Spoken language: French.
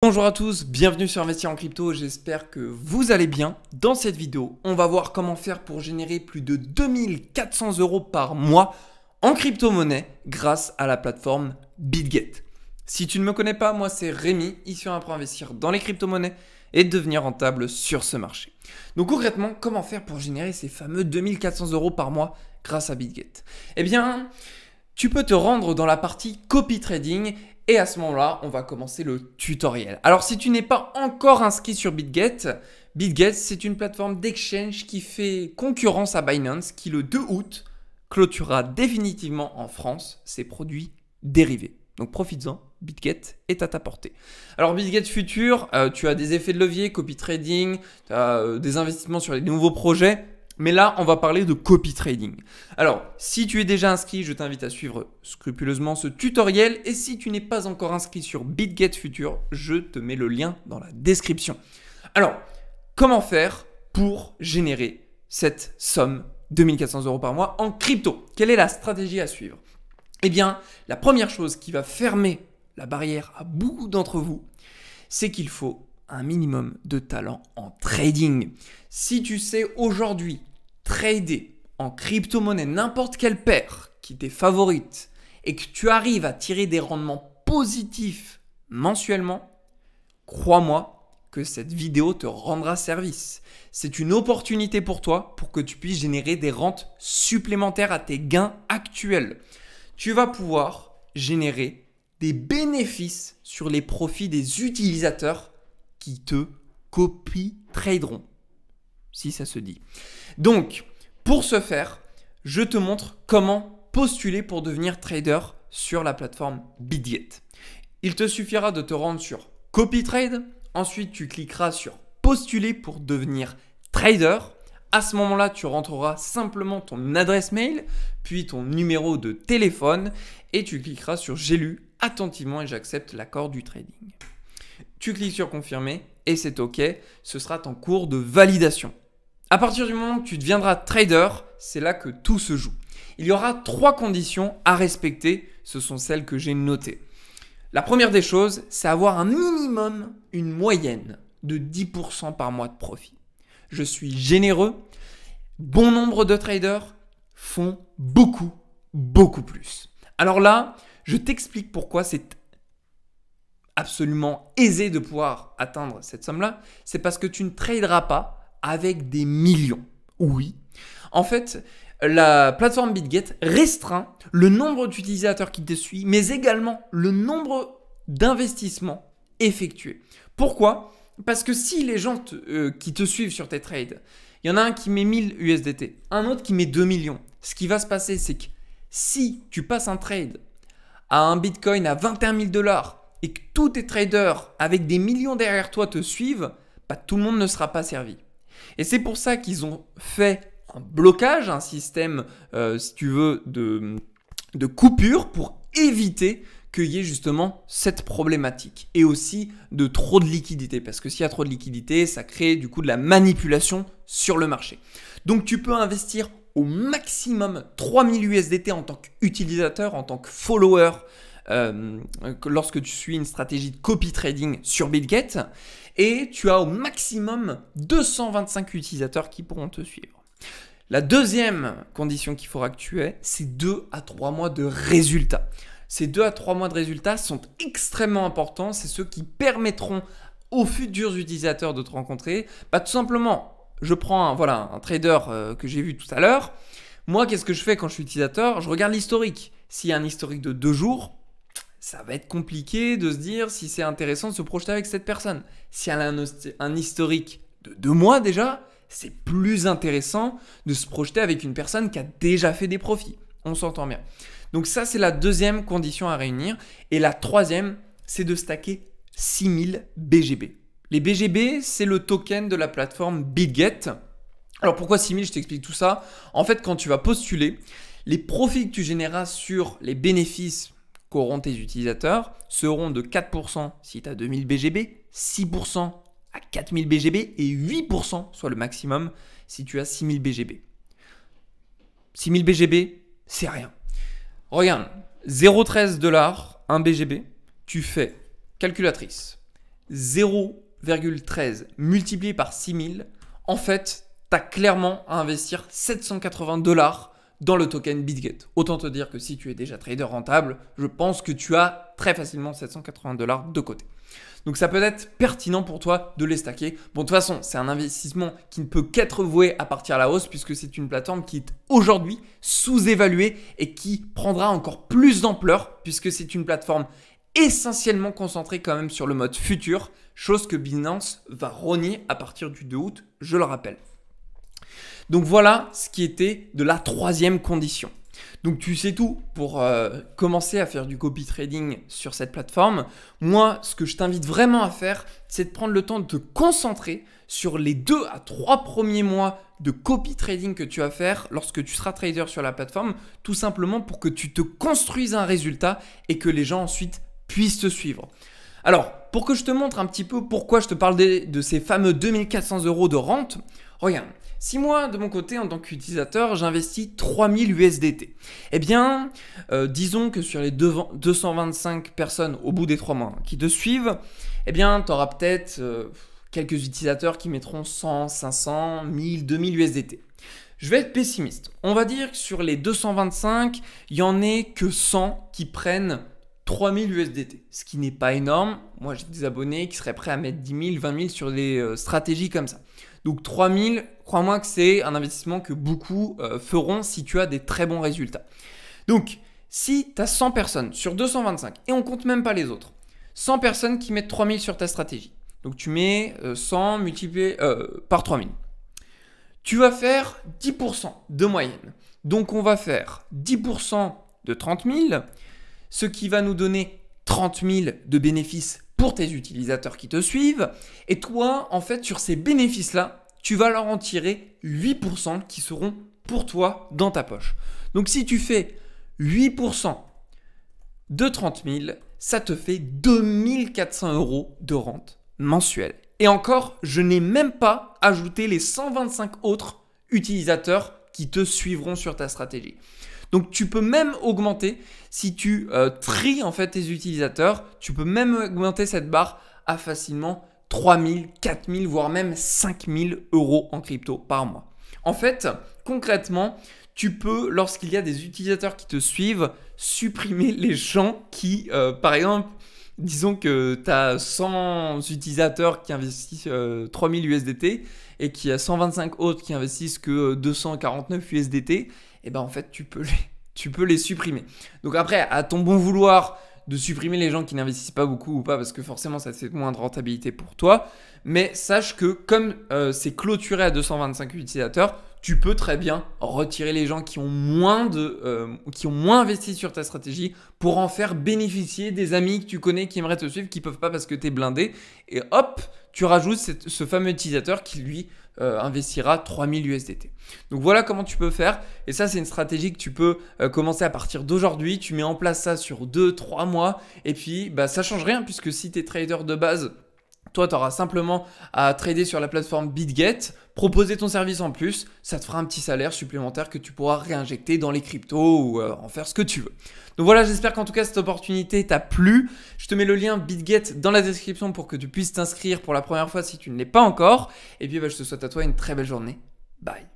Bonjour à tous, bienvenue sur Investir en Crypto, j'espère que vous allez bien. Dans cette vidéo, on va voir comment faire pour générer plus de 2400 € par mois en crypto-monnaie grâce à la plateforme BitGet. Si tu ne me connais pas, moi c'est Rémi, ici on apprend à investir dans les crypto-monnaies et devenir rentable sur ce marché. Donc concrètement, comment faire pour générer ces fameux 2400 € par mois grâce à BitGet? Eh bien, tu peux te rendre dans la partie copy trading et à ce moment-là, on va commencer le tutoriel. Alors si tu n'es pas encore inscrit sur BitGet, BitGet c'est une plateforme d'exchange qui fait concurrence à Binance qui le 2 août clôturera définitivement en France ses produits dérivés. Donc profites-en, BitGet est à ta portée. Alors BitGet Future, tu as des effets de levier, copy trading, tu as des investissements sur les nouveaux projets. Mais là, on va parler de copy trading. Alors, si tu es déjà inscrit, je t'invite à suivre scrupuleusement ce tutoriel. Et si tu n'es pas encore inscrit sur BitGet Future, je te mets le lien dans la description. Alors, comment faire pour générer cette somme 2400 € par mois en crypto? Quelle est la stratégie à suivre? Eh bien, la première chose qui va fermer la barrière à beaucoup d'entre vous, c'est qu'il faut un minimum de talent en trading. Si tu sais aujourd'hui trader en crypto-monnaie n'importe quelle paire qui t'est favorite et que tu arrives à tirer des rendements positifs mensuellement, crois-moi que cette vidéo te rendra service. C'est une opportunité pour toi pour que tu puisses générer des rentes supplémentaires à tes gains actuels. Tu vas pouvoir générer des bénéfices sur les profits des utilisateurs qui te copy-traderont, si ça se dit. Donc, pour ce faire, je te montre comment postuler pour devenir trader sur la plateforme BitGet. Il te suffira de te rendre sur CopyTrade, ensuite tu cliqueras sur postuler pour devenir trader. À ce moment-là, tu rentreras simplement ton adresse mail, puis ton numéro de téléphone et tu cliqueras sur j'ai lu attentivement et j'accepte l'accord du trading. Tu cliques sur confirmer et c'est OK, ce sera ton cours de validation. À partir du moment où tu deviendras trader, c'est là que tout se joue. Il y aura 3 conditions à respecter, ce sont celles que j'ai notées. La première des choses, c'est avoir un minimum, une moyenne de 10% par mois de profit. Je suis généreux, bon nombre de traders font beaucoup plus. Alors là, je t'explique pourquoi c'est absolument aisé de pouvoir atteindre cette somme-là. C'est parce que tu ne traderas pas avec des millions. Oui. En fait, la plateforme BitGet restreint le nombre d'utilisateurs qui te suivent, mais également le nombre d'investissements effectués. Pourquoi? Parce que si les gens qui te suivent sur tes trades, il y en a un qui met 1000 USDT, un autre qui met 2 millions. Ce qui va se passer, c'est que si tu passes un trade à un Bitcoin à 21 000 $ et que tous tes traders avec des millions derrière toi te suivent, tout le monde ne sera pas servi. Et c'est pour ça qu'ils ont fait un blocage, un système, si tu veux, de coupure pour éviter qu'il y ait justement cette problématique. Et aussi de trop de liquidité. Parce que s'il y a trop de liquidité, ça crée du coup de la manipulation sur le marché. Donc tu peux investir au maximum 3000 USDT en tant qu'utilisateur, en tant que follower, lorsque tu suis une stratégie de copy trading sur BitGet. Et tu as au maximum 225 utilisateurs qui pourront te suivre. La deuxième condition qu'il faudra que tu aies, c'est 2 à 3 mois de résultats. Ces 2 à 3 mois de résultats sont extrêmement importants. C'est ceux qui permettront aux futurs utilisateurs de te rencontrer. Tout simplement, je prends un trader que j'ai vu tout à l'heure. Moi, qu'est-ce que je fais quand je suis utilisateur? Je regarde l'historique. S'il y a un historique de 2 jours, ça va être compliqué de se dire si c'est intéressant de se projeter avec cette personne. Si elle a un historique de 2 mois déjà, c'est plus intéressant de se projeter avec une personne qui a déjà fait des profits. On s'entend bien. Donc ça, c'est la deuxième condition à réunir. Et la troisième, c'est de stacker 6000 BGB. Les BGB, c'est le token de la plateforme BitGet. Alors pourquoi 6000? Je t'explique tout ça. En fait, quand tu vas postuler, les profits que tu généreras sur les bénéfices qu'auront tes utilisateurs seront de 4% si tu as 2000 BGB, 6% à 4000 BGB et 8%, soit le maximum, si tu as 6000 BGB. 6000 BGB, c'est rien. Regarde, 0,13 $, 1 BGB, tu fais calculatrice. 0,13 multiplié par 6000, en fait, tu as clairement à investir 780 $ dans le token BitGet. Autant te dire que si tu es déjà trader rentable, je pense que tu as très facilement 780 $ de côté. Donc ça peut être pertinent pour toi de les stacker. Bon, de toute façon, c'est un investissement qui ne peut qu'être voué à partir à la hausse puisque c'est une plateforme qui est aujourd'hui sous-évaluée et qui prendra encore plus d'ampleur puisque c'est une plateforme essentiellement concentrée quand même sur le mode futur, chose que Binance va rogner à partir du 2 août, je le rappelle. Donc voilà ce qui était de la troisième condition. Donc tu sais tout pour commencer à faire du copy trading sur cette plateforme. Moi, ce que je t'invite vraiment à faire, c'est de prendre le temps de te concentrer sur les 2 à 3 premiers mois de copy trading que tu vas faire lorsque tu seras trader sur la plateforme, tout simplement pour que tu te construises un résultat et que les gens ensuite puissent te suivre. Alors, pour que je te montre un petit peu pourquoi je te parle de ces fameux 2400 € de rente, regarde. Si moi, de mon côté, en tant qu'utilisateur, j'investis 3000 USDT, eh bien, disons que sur les 225 personnes au bout des 3 mois qui te suivent, eh bien, tu auras peut-être quelques utilisateurs qui mettront 100, 500, 1000, 2000 USDT. Je vais être pessimiste. On va dire que sur les 225, il n'y en ait que 100 qui prennent 3000 USDT, ce qui n'est pas énorme. Moi, j'ai des abonnés qui seraient prêts à mettre 10 000, 20 000 sur des stratégies comme ça. Donc 3000, crois-moi que c'est un investissement que beaucoup feront si tu as des très bons résultats. Donc, si tu as 100 personnes sur 225, et on compte même pas les autres, 100 personnes qui mettent 3000 sur ta stratégie. Donc tu mets 100 multiplié par 3000. Tu vas faire 10% de moyenne. Donc on va faire 10% de 30 000, ce qui va nous donner 30 000 de bénéfices pour tes utilisateurs qui te suivent. Et toi, en fait, sur ces bénéfices-là, tu vas leur en tirer 8% qui seront pour toi dans ta poche. Donc si tu fais 8% de 30 000, ça te fait 2400 € de rente mensuelle. Et encore, je n'ai même pas ajouté les 125 autres utilisateurs qui te suivront sur ta stratégie. Donc tu peux même augmenter, si tu tries en fait tes utilisateurs, tu peux même augmenter cette barre à facilement 3000, 4000, voire même 5000 € en crypto par mois. En fait, concrètement, tu peux, lorsqu'il y a des utilisateurs qui te suivent, supprimer les gens qui, par exemple, disons que tu as 100 utilisateurs qui investissent 3000 USDT et qu'il y a 125 autres qui investissent que 249 USDT, et ben en fait, tu peux les supprimer. Donc après, à ton bon vouloir de supprimer les gens qui n'investissent pas beaucoup ou pas, parce que forcément, ça c'est moins de rentabilité pour toi. Mais sache que comme c'est clôturé à 225 utilisateurs, tu peux très bien retirer les gens qui ont moins investi sur ta stratégie pour en faire bénéficier des amis que tu connais qui aimeraient te suivre, qui ne peuvent pas parce que tu es blindé. Et hop, tu rajoutes ce fameux utilisateur qui lui investira 3000 USDT. Donc voilà comment tu peux faire. Et ça, c'est une stratégie que tu peux commencer à partir d'aujourd'hui. Tu mets en place ça sur 2-3 mois. Et puis, ça ne change rien puisque si tu es trader de base, toi, tu auras simplement à trader sur la plateforme BitGet, proposer ton service en plus, ça te fera un petit salaire supplémentaire que tu pourras réinjecter dans les cryptos ou en faire ce que tu veux. Donc voilà, j'espère qu'en tout cas cette opportunité t'a plu. Je te mets le lien BitGet dans la description pour que tu puisses t'inscrire pour la première fois si tu ne l'es pas encore. Et puis je te souhaite à toi une très belle journée. Bye.